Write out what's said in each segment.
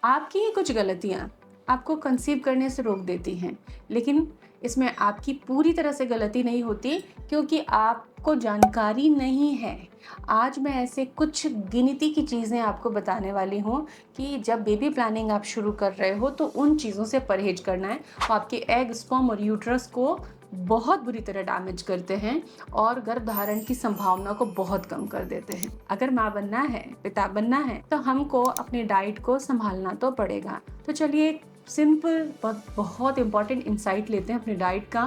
आपकी ही कुछ गलतियाँ आपको कंसीव करने से रोक देती हैं, लेकिन इसमें आपकी पूरी तरह से गलती नहीं होती क्योंकि आपको जानकारी नहीं है। आज मैं ऐसे कुछ गिनती की चीज़ें आपको बताने वाली हूँ कि जब बेबी प्लानिंग आप शुरू कर रहे हो तो उन चीज़ों से परहेज़ करना है। वो आपके एग, स्पर्म और यूट्रस को बहुत बुरी तरह डैमेज करते हैं और गर्भधारण की संभावना को बहुत कम कर देते हैं। अगर माँ बनना है, पिता बनना है, तो हमको अपनी डाइट को सँभालना तो पड़ेगा। तो चलिए एक सिंपल पर बहुत इम्पोर्टेंट इंसाइट लेते हैं अपनी डाइट का।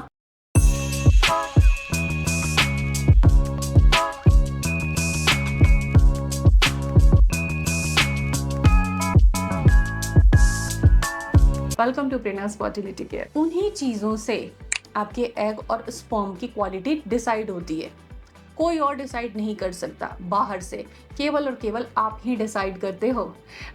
Welcome to Prerna's fertility care. उन्हीं चीज़ों से आपके एग और स्पर्म की क्वालिटी डिसाइड होती है। कोई और डिसाइड नहीं कर सकता बाहर से, केवल और केवल आप ही डिसाइड करते हो।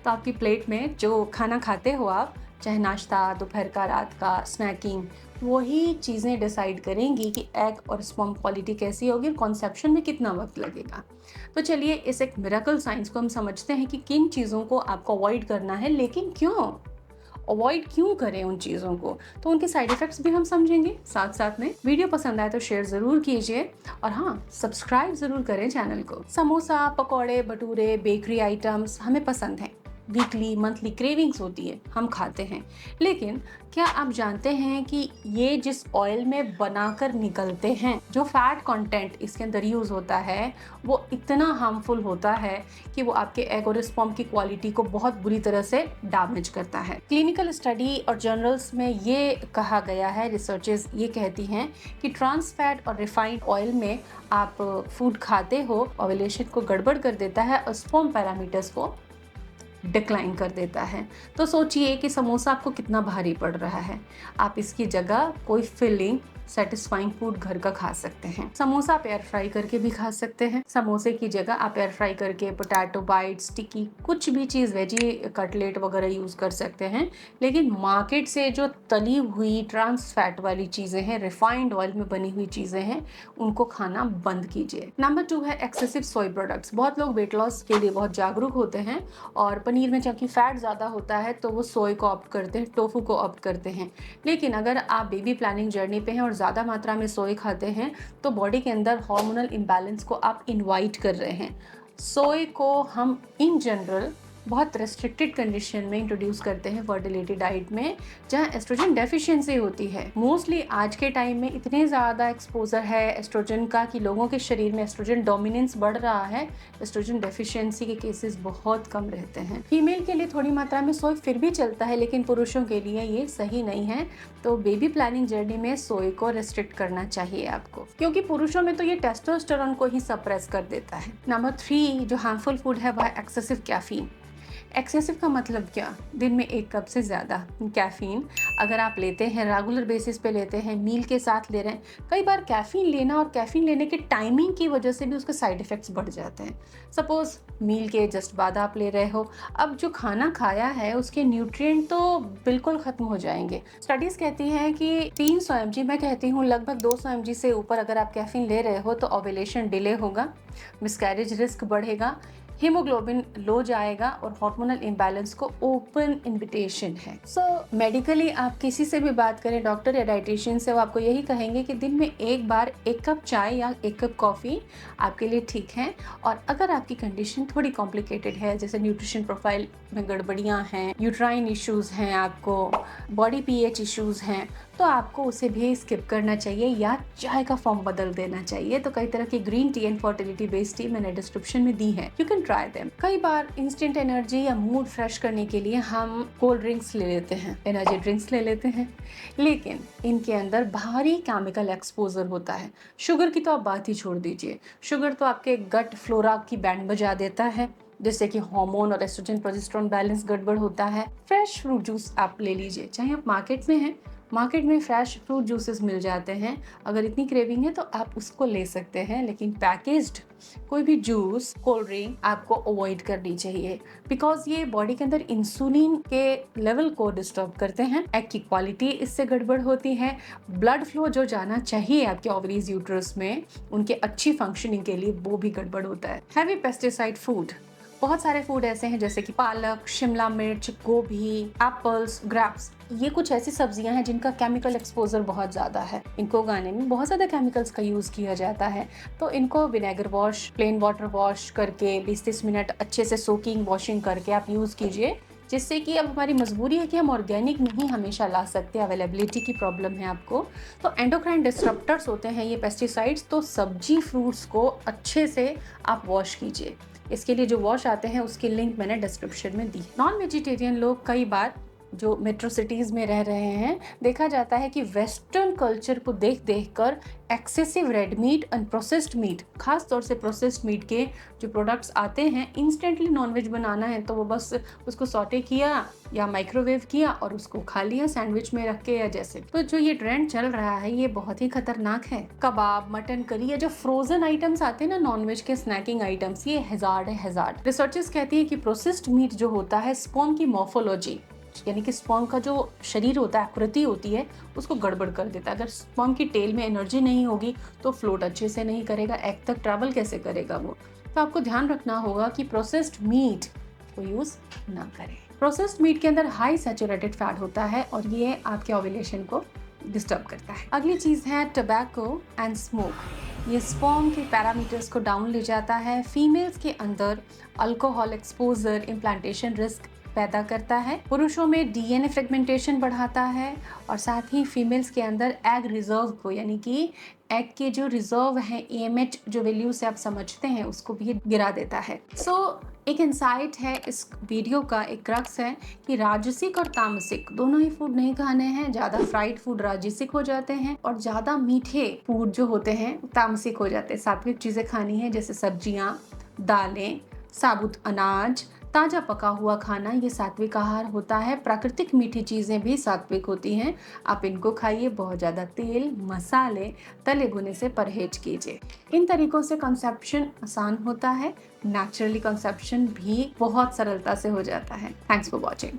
तो आपकी प्लेट में जो खाना खाते हो आप, चाहे नाश्ता, दोपहर का, रात का, स्नैकिंग, वही चीज़ें डिसाइड करेंगी कि एग और स्पर्म क्वालिटी कैसी होगी और कॉन्सेप्शन में कितना वक्त लगेगा। तो चलिए इस एक मिरेकल साइंस को हम समझते हैं कि किन चीज़ों को आपको अवॉइड करना है, लेकिन क्यों अवॉइड क्यों करें उन चीज़ों को, तो उनके साइड इफ़ेक्ट्स भी हम समझेंगे साथ साथ में। वीडियो पसंद आए तो शेयर ज़रूर कीजिए और हाँ, सब्सक्राइब ज़रूर करें चैनल को। समोसा, पकौड़े, भटूरे, बेकरी आइटम्स हमें पसंद हैं। वीकली मंथली क्रेविंग्स होती है, हम खाते हैं। लेकिन क्या आप जानते हैं कि ये जिस ऑयल में बनाकर निकलते हैं, जो फैट कंटेंट इसके अंदर यूज़ होता है, वो इतना हार्मफुल होता है कि वो आपके एग और स्पर्म की क्वालिटी को बहुत बुरी तरह से डैमेज करता है। क्लिनिकल स्टडी और जर्नल्स में ये कहा गया है, रिसर्चेस ये कहती हैं कि ट्रांस फैट और रिफाइंड ऑयल में आप फूड खाते हो, ओव्यूलेशन को गड़बड़ कर देता है और स्पर्म पैरामीटर्स को डिक्लाइन कर देता है। तो सोचिए कि समोसा आपको कितना भारी पड़ रहा है। आप इसकी जगह कोई फिलिंग सेटिस्फाइंग फूड घर का खा सकते हैं। समोसा आप एयर फ्राई करके भी खा सकते हैं। समोसे की जगह आप एयर फ्राई करके पोटैटो बाइट्स, टिक्की, कुछ भी चीज़, वेजी कटलेट वगैरह यूज़ कर सकते हैं। लेकिन मार्केट से जो तली हुई ट्रांस फैट वाली चीज़ें हैं, रिफाइंड ऑयल में बनी हुई चीज़ें हैं, उनको खाना बंद कीजिए। नंबर 2 है एक्सेसिव सोय प्रोडक्ट्स। बहुत लोग वेट लॉस के लिए बहुत जागरूक होते हैं और पनीर में चूँकि फैट ज़्यादा होता है तो वो सोय को ऑप्ट करते हैं, टोफू को ऑप्ट करते हैं। लेकिन अगर आप बेबी प्लानिंग जर्नी पे हैं और ज़्यादा मात्रा में सोय खाते हैं तो बॉडी के अंदर हार्मोनल इम्बैलेंस को आप इनवाइट कर रहे हैं। सोय को हम इन जनरल बहुत रेस्ट्रिक्टेड कंडीशन में इंट्रोड्यूस करते हैं फर्टिलिटी डाइट में, जहाँ एस्ट्रोजन डेफिशिएंसी होती है। मोस्टली आज के टाइम में इतने ज़्यादा एक्सपोजर है एस्ट्रोजन का कि लोगों के शरीर में एस्ट्रोजन डोमिनेंस बढ़ रहा है, एस्ट्रोजन डेफिशिएंसी के केसेस बहुत कम रहते हैं। फीमेल के लिए थोड़ी मात्रा में सोय फिर भी चलता है, लेकिन पुरुषों के लिए ये सही नहीं है। तो बेबी प्लानिंग जर्नी में सोय को रेस्ट्रिक्ट करना चाहिए आपको, क्योंकि पुरुषों में तो ये टेस्टोस्टेरोन को ही सप्रेस कर देता है। नंबर 3 जो हार्मफुल फूड है वह एक्सेसिव कैफीन। एक्सेसिव का मतलब क्या? दिन में 1 कप से ज़्यादा कैफ़ीन अगर आप लेते हैं, रेगुलर बेसिस पे लेते हैं, मील के साथ ले रहे हैं, कई बार कैफ़ीन लेना और कैफ़ीन लेने के टाइमिंग की वजह से भी उसके साइड इफ़ेक्ट्स बढ़ जाते हैं। सपोज़ मील के जस्ट बाद आप ले रहे हो, अब जो खाना खाया है उसके न्यूट्रिएंट तो बिल्कुल ख़त्म हो जाएंगे। स्टडीज़ कहती हैं कि 300 mg, मैं कहती हूँ लगभग 200 mg से ऊपर अगर आप कैफ़ीन ले रहे हो तो ओव्यूलेशन डिले होगा, मिसकैरेज रिस्क बढ़ेगा, हीमोग्लोबिन लो जाएगा और हार्मोनल इम्बैलेंस को ओपन इनविटेशन है। सो मेडिकली आप किसी से भी बात करें, डॉक्टर या डाइटिशियन से, वो आपको यही कहेंगे कि दिन में एक बार 1 कप चाय या 1 कप कॉफ़ी आपके लिए ठीक है। और अगर आपकी कंडीशन थोड़ी कॉम्प्लिकेटेड है, जैसे न्यूट्रिशन प्रोफाइल में गड़बड़ियाँ हैं, यूट्राइन इश्यूज़ हैं, आपको बॉडी पीएच इश्यूज़ हैं, तो आपको उसे भी स्किप करना चाहिए या चाय का फॉर्म बदल देना चाहिए। तो कई तरह की green tea and fertility based T मैंने डिस्क्रिप्शन में दी है, यू कैन ट्राई देम। कई बार इंस्टेंट एनर्जी या मूड फ्रेश करने के लिए हम कोल्ड ड्रिंक्स ले लेते हैं, एनर्जी ड्रिंक्स ले लेते हैं, लेकिन इनके अंदर भारी केमिकल एक्सपोजर होता है। शुगर की तो आप बात ही छोड़ दीजिए। शुगर तो आपके गट फ्लोरा की बैंड बजा देता है, जिससे कि हार्मोन और एस्ट्रोजन प्रोजेस्टेरोन बैलेंस गड़बड़ होता है। फ्रेश फ्रूट जूस आप ले लीजिए, चाहे आप मार्केट में हैं, मार्केट में फ्रेश फ्रूट जूसेस मिल जाते हैं। अगर इतनी क्रेविंग है तो आप उसको ले सकते हैं, लेकिन पैकेज्ड कोई भी जूस, कोल्ड ड्रिंक आपको अवॉइड करनी चाहिए, बिकॉज ये बॉडी के अंदर इंसुलिन के लेवल को डिस्टर्ब करते हैं। एग की क्वालिटी इससे गड़बड़ होती है। ब्लड फ्लो जो जाना चाहिए आपके ओवरीज, यूट्रस में, उनके अच्छी फंक्शनिंग के लिए, वो भी गड़बड़ होता है। हैवी पेस्टिसाइड फूड, बहुत सारे फूड ऐसे हैं जैसे कि पालक, शिमला मिर्च, गोभी, एप्पल्स, ग्रेप्स, ये कुछ ऐसी सब्जियां हैं जिनका केमिकल एक्सपोजर बहुत ज़्यादा है। इनको उगाने में बहुत ज़्यादा केमिकल्स का यूज़ किया जाता है। तो इनको vinegar wash, plain water wash करके 20-30 मिनट अच्छे से सोकिंग वॉशिंग करके आप यूज़ कीजिए, जिससे कि अब हमारी मजबूरी है कि हम ऑर्गेनिक नहीं हमेशा ला सकते, अवेलेबिलिटी की प्रॉब्लम है आपको। तो एंडोक्राइन डिस्रप्टर्स होते हैं ये पेस्टिसाइड्स, तो सब्जी फ्रूट्स को अच्छे से आप वॉश कीजिए। इसके लिए जो वॉश आते हैं उसकी लिंक मैंने डिस्क्रिप्शन में दी। नॉन वेजिटेरियन लोग कई बार जो मेट्रो सिटीज़ में रह रहे हैं, देखा जाता है कि वेस्टर्न कल्चर को देख देख कर excessive red meat and processed meat, खास तौर से प्रोसेस्ड मीट के जो प्रोडक्ट्स आते हैं, इंस्टेंटली नॉनवेज बनाना है तो वो बस उसको सॉटे किया या माइक्रोवेव किया और उसको खा लिया सैंडविच में रख के या जैसे। तो जो ये ट्रेंड चल रहा है ये बहुत ही खतरनाक है। कबाब, मटन करी या जो फ्रोजन आइटम्स आते हैं ना नॉनवेज के स्नैकिंग आइटम्स, ये हैजार्ड है, हैजार्ड। रिसर्चर्स कहती है कि प्रोसेस्ड मीट जो होता है, स्पर्म की मॉर्फोलॉजी यानी कि स्पर्म का जो शरीर होता है, आकृति होती है, उसको गड़बड़ कर देता है। अगर स्पर्म की टेल में एनर्जी नहीं होगी तो फ्लोट अच्छे से नहीं करेगा, एग तक ट्रैवल कैसे करेगा वो। तो आपको ध्यान रखना होगा कि प्रोसेस्ड मीट को यूज ना करें। प्रोसेस्ड मीट के अंदर हाई सैचुरेटेड फैट होता है और ये आपके ओव्यूलेशन को डिस्टर्ब करता है। अगली चीज़ है टोबैको एंड स्मोक। ये स्पर्म के पैरामीटर्स को डाउन ले जाता है। फीमेल्स के अंदर अल्कोहल एक्सपोजर इम्प्लांटेशन रिस्क पैदा करता है। पुरुषों में डीएनए फ्रेगमेंटेशन बढ़ाता है और साथ ही फीमेल्स के अंदर एग रिजर्व को, यानी कि एग के जो रिजर्व है एएमएच जो वैल्यू से आप समझते हैं, उसको भी गिरा देता है। एक इंसाइट है इस वीडियो का, एक क्रक्स है कि राजसिक और तामसिक दोनों ही फूड नहीं खाने हैं। ज़्यादा फ्राइड फूड राजसिक हो जाते हैं और ज़्यादा मीठे फूड जो होते हैं तामसिक हो जाते हैं। सात्विक चीज़ें खानी है जैसे सब्जियाँ, दालें, साबुत अनाज, ताज़ा पका हुआ खाना, ये सात्विक आहार होता है। प्राकृतिक मीठी चीज़ें भी सात्विक होती हैं, आप इनको खाइए। बहुत ज़्यादा तेल, मसाले, तले भुने से परहेज कीजिए। इन तरीकों से कंसेप्शन आसान होता है, नेचुरली कंसेप्शन भी बहुत सरलता से हो जाता है। Thanks for watching.